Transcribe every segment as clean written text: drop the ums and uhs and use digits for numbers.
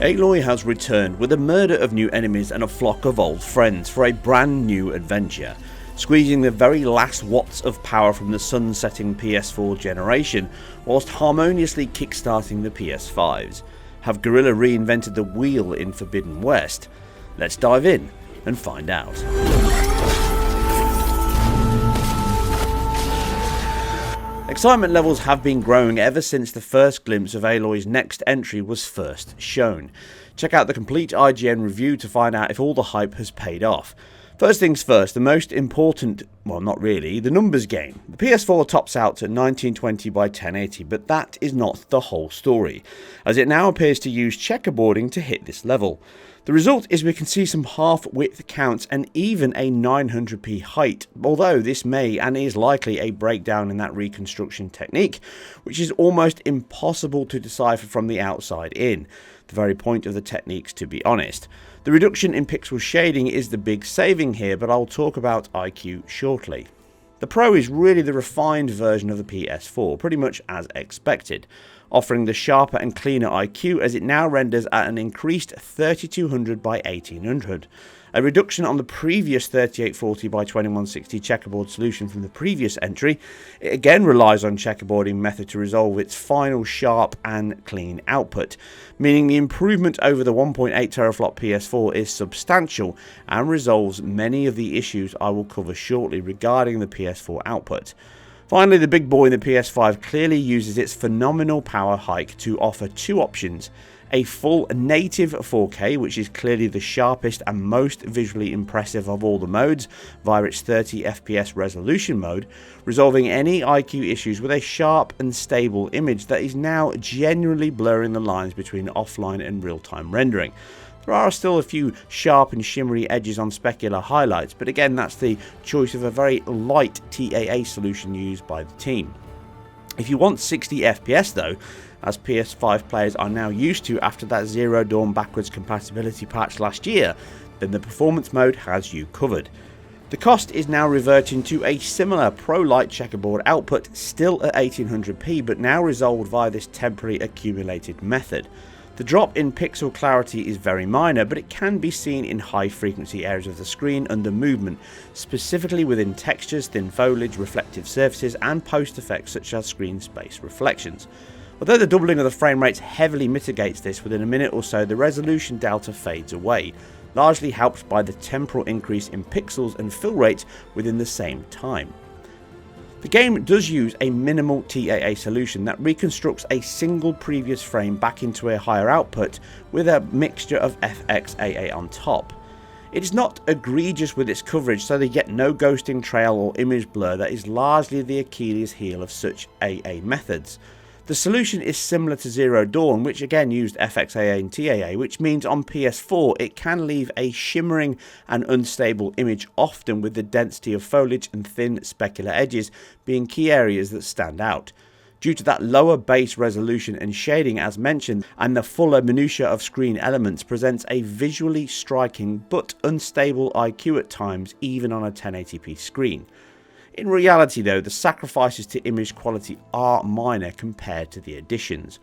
Aloy has returned with a murder of new enemies and a flock of old friends for a brand new adventure, squeezing the very last watts of power from the sun-setting PS4 generation whilst harmoniously kickstarting the PS5s. Have Guerrilla reinvented the wheel in Forbidden West? Let's dive in and find out. Excitement levels have been growing ever since the first glimpse of Aloy's next entry was first shown. Check out the complete IGN review to find out if all the hype has paid off. First things first, the most important, well not really, the numbers game. The PS4 tops out at 1920 by 1080, but that is not the whole story, as it now appears to use checkerboarding to hit this level. The result is we can see some half-width counts and even a 900p height, although this may and is likely a breakdown in that reconstruction technique, which is almost impossible to decipher from the outside in. The very point of the techniques, to be honest. The reduction in pixel shading is the big saving here, but I'll talk about IQ shortly. The Pro is really the refined version of the PS4, pretty much as expected, offering the sharper and cleaner IQ as it now renders at an increased 3200 by 1800. A reduction on the previous 3840 by 2160 checkerboard solution from the previous entry. It again relies on checkerboarding method to resolve its final sharp and clean output, meaning the improvement over the 1.8 teraflop PS4 is substantial and resolves many of the issues I will cover shortly regarding the PS4 output. Finally, the big boy in the PS5 clearly uses its phenomenal power hike to offer two options. A full native 4K, which is clearly the sharpest and most visually impressive of all the modes, via its 30 FPS resolution mode, resolving any IQ issues with a sharp and stable image that is now genuinely blurring the lines between offline and real-time rendering. There are still a few sharp and shimmery edges on specular highlights, but again that's the choice of a very light TAA solution used by the team. If you want 60 FPS though, as PS5 players are now used to after that Zero Dawn backwards compatibility patch last year, then the performance mode has you covered. The cost is now reverting to a similar Pro-Light checkerboard output, still at 1800p, but now resolved via this temporary accumulated method. The drop in pixel clarity is very minor, but it can be seen in high frequency areas of the screen under movement, specifically within textures, thin foliage, reflective surfaces and post effects such as screen space reflections. Although the doubling of the frame rates heavily mitigates this, within a minute or so the resolution delta fades away, largely helped by the temporal increase in pixels and fill rate within the same time. The game does use a minimal TAA solution that reconstructs a single previous frame back into a higher output with a mixture of FXAA on top. It is not egregious with its coverage, so they get no ghosting trail or image blur that is largely the Achilles heel of such AA methods. The solution is similar to Zero Dawn, which again used FXAA and TAA, which means on PS4 it can leave a shimmering and unstable image, often with the density of foliage and thin specular edges being key areas that stand out. Due to that lower base resolution and shading as mentioned, and the fuller minutiae of screen elements presents a visually striking but unstable IQ at times, even on a 1080p screen. In reality though, the sacrifices to image quality are minor compared to the additions.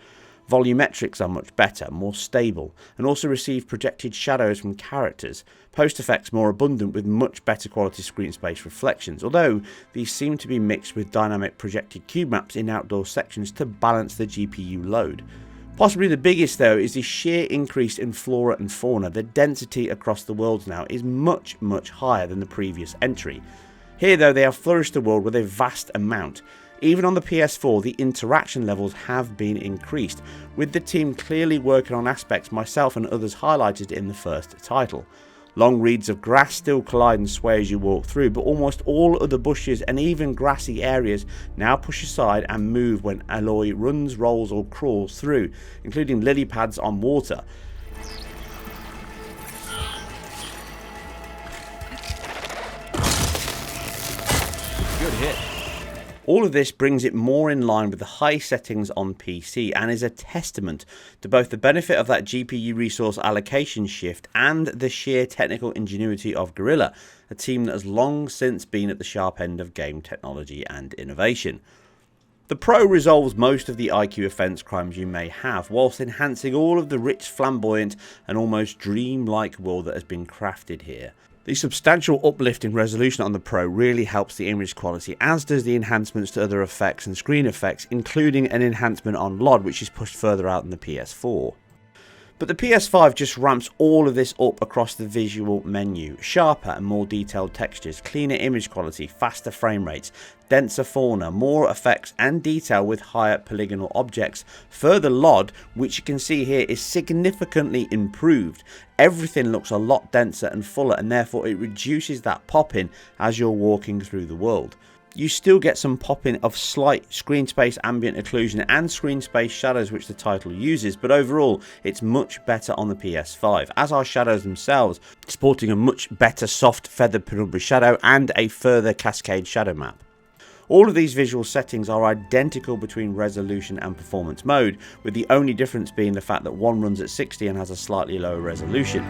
Volumetrics are much better, more stable, and also receive projected shadows from characters, post effects more abundant with much better quality screen space reflections, although these seem to be mixed with dynamic projected cube maps in outdoor sections to balance the GPU load. Possibly the biggest though is the sheer increase in flora and fauna. The density across the worlds now is much higher than the previous entry. Here though they have flourished the world with a vast amount. Even on the PS4 the interaction levels have been increased, with the team clearly working on aspects myself and others highlighted in the first title. Long reeds of grass still collide and sway as you walk through, but almost all other bushes and even grassy areas now push aside and move when Aloy runs, rolls or crawls through, including lily pads on water. Good hit. All of this brings it more in line with the high settings on PC and is a testament to both the benefit of that GPU resource allocation shift and the sheer technical ingenuity of Guerrilla, a team that has long since been at the sharp end of game technology and innovation. The Pro resolves most of the IQ offence crimes you may have, whilst enhancing all of the rich, flamboyant and almost dreamlike world that has been crafted here. The substantial uplift in resolution on the Pro really helps the image quality, as does the enhancements to other effects and screen effects, including an enhancement on LOD, which is pushed further out than the PS4. But the PS5 just ramps all of this up across the visual menu. Sharper and more detailed textures, cleaner image quality, faster frame rates, denser fauna, more effects and detail with higher polygonal objects. Further LOD, which you can see here, is significantly improved. Everything looks a lot denser and fuller, and therefore it reduces that pop-in as you're walking through the world. You still get some pop-in of slight screen space ambient occlusion and screen space shadows, which the title uses, but overall it's much better on the PS5, as are shadows themselves, sporting a much better soft feathered penumbra shadow and a further cascade shadow map. All of these visual settings are identical between resolution and performance mode, with the only difference being the fact that one runs at 60 and has a slightly lower resolution.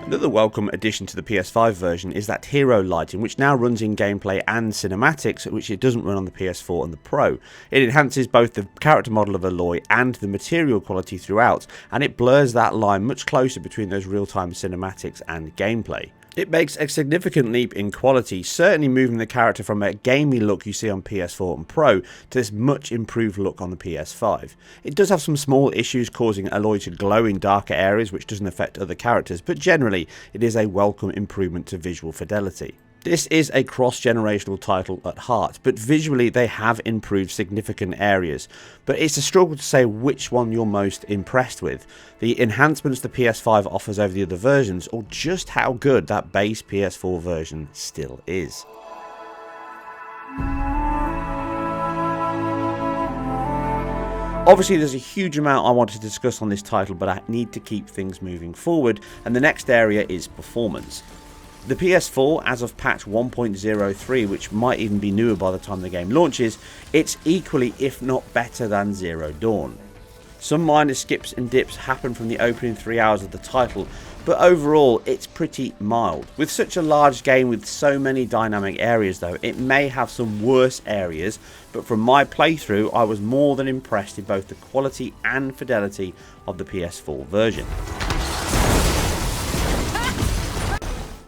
Another welcome addition to the PS5 version is that hero lighting, which now runs in gameplay and cinematics, which it doesn't run on the PS4 and the Pro. It enhances both the character model of Aloy and the material quality throughout, and it blurs that line much closer between those real-time cinematics and gameplay. It makes a significant leap in quality, certainly moving the character from a gamey look you see on PS4 and Pro to this much improved look on the PS5. It does have some small issues causing Aloy to glow in darker areas, which doesn't affect other characters, but generally it is a welcome improvement to visual fidelity. This is a cross-generational title at heart, but visually they have improved significant areas. But it's a struggle to say which one you're most impressed with. The enhancements the PS5 offers over the other versions, or just how good that base PS4 version still is. Obviously there's a huge amount I want to discuss on this title, but I need to keep things moving forward, and the next area is performance. The PS4, as of patch 1.03, which might even be newer by the time the game launches, it's equally, if not better than Zero Dawn. Some minor skips and dips happen from the opening 3 hours of the title, but overall it's pretty mild. With such a large game with so many dynamic areas though, it may have some worse areas, but from my playthrough I was more than impressed in both the quality and fidelity of the PS4 version.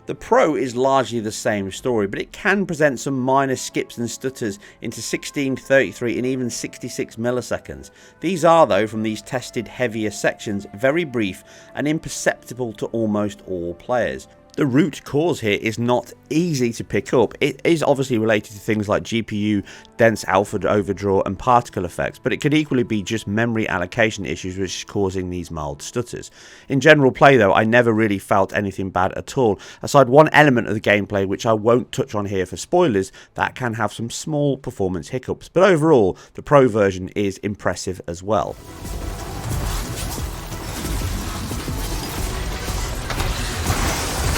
The Pro is largely the same story, but it can present some minor skips and stutters into 16, 33 and even 66 milliseconds. These are, though, from these tested heavier sections, very brief and imperceptible to almost all players. The root cause here is not easy to pick up. It is obviously related to things like GPU, dense alpha overdraw and particle effects, but it could equally be just memory allocation issues which is causing these mild stutters. In general play though, I never really felt anything bad at all, aside one element of the gameplay which I won't touch on here for spoilers that can have some small performance hiccups, but overall the Pro version is impressive as well.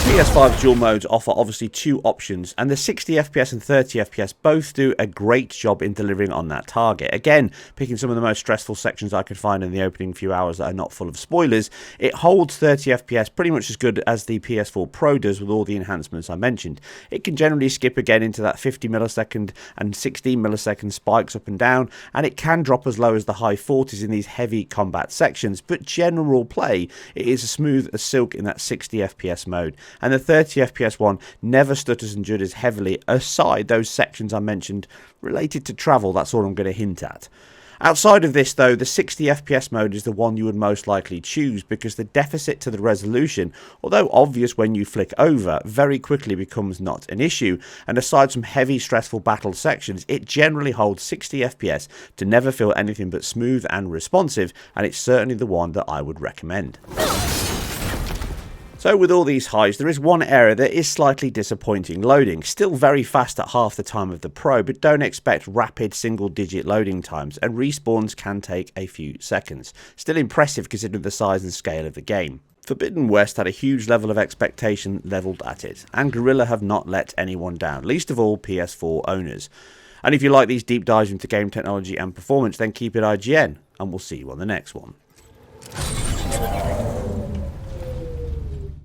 PS5's dual modes offer obviously two options, and the 60fps and 30fps both do a great job in delivering on that target. Again, picking some of the most stressful sections I could find in the opening few hours that are not full of spoilers, it holds 30fps pretty much as good as the PS4 Pro does with all the enhancements I mentioned. It can generally skip again into that 50 millisecond and 16 millisecond spikes up and down, and it can drop as low as the high 40s in these heavy combat sections, but general play, it is as smooth as silk in that 60fps mode. And the 30fps one never stutters and judders heavily, aside those sections I mentioned related to travel. That's all I'm going to hint at. Outside of this though, the 60fps mode is the one you would most likely choose, because the deficit to the resolution, although obvious when you flick over, very quickly becomes not an issue, and aside from heavy stressful battle sections, it generally holds 60fps to never feel anything but smooth and responsive, and it's certainly the one that I would recommend. So with all these highs, there is one area that is slightly disappointing loading. Still very fast at half the time of the Pro, but don't expect rapid single-digit loading times, and respawns can take a few seconds. Still impressive considering the size and scale of the game. Forbidden West had a huge level of expectation levelled at it, and Guerrilla have not let anyone down, least of all PS4 owners. And if you like these deep dives into game technology and performance, then keep it IGN, and we'll see you on the next one.